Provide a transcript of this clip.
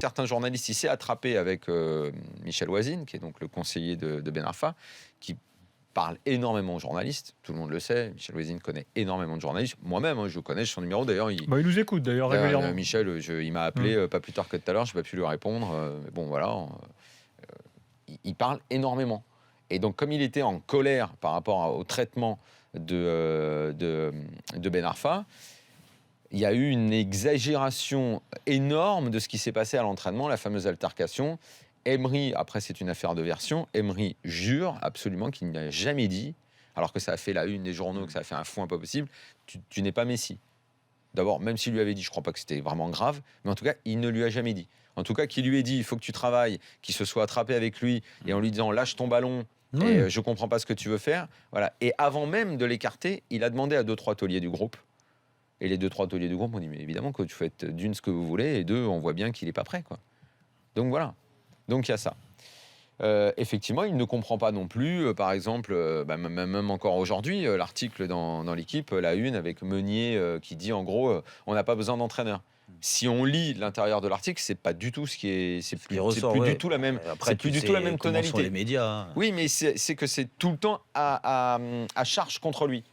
Certains journalistes, il s'est attrapé avec Michel Ouazine, qui est donc le conseiller de Ben Arfa, qui parle énormément aux journalistes. Tout le monde le sait. Michel Ouazine connaît énormément de journalistes. Moi-même, je connais son numéro. D'ailleurs, il nous écoute d'ailleurs régulièrement. Michel, il m'a appelé pas plus tard que tout à l'heure. Je n'ai pas pu lui répondre. Mais bon, voilà. Il parle énormément. Et donc, comme il était en colère par rapport au traitement de Ben Arfa, il y a eu une exagération énorme de ce qui s'est passé à l'entraînement, la fameuse altercation. Emery, après c'est une affaire de version, Emery jure absolument qu'il n'a jamais dit, alors que ça a fait la une des journaux, que ça a fait un foin pas possible, tu n'es pas Messi. D'abord, même s'il lui avait dit, je ne crois pas que c'était vraiment grave, mais en tout cas, il ne lui a jamais dit. En tout cas, qu'il lui ait dit, il faut que tu travailles, qu'il se soit attrapé avec lui, et en lui disant, lâche ton ballon, et je ne comprends pas ce que tu veux faire. Voilà. Et avant même de l'écarter, il a demandé à 2-3 tauliers du groupe. Et les 2-3 tauliers du groupe ont dit, mais évidemment que tu faites d'une ce que vous voulez, et deux, on voit bien qu'il n'est pas prêt, quoi. Donc voilà. Donc il y a ça. Effectivement, il ne comprend pas non plus, par exemple, même encore aujourd'hui, l'article dans l'équipe, la une, avec Meunier qui dit en gros, on n'a pas besoin d'entraîneur. Si on lit l'intérieur de l'article, c'est pas du tout ce qui est, c'est plus du tout la même, après, c'est plus du tout la même tonalité. Sont les médias. Oui, mais c'est que c'est tout le temps à charge contre lui.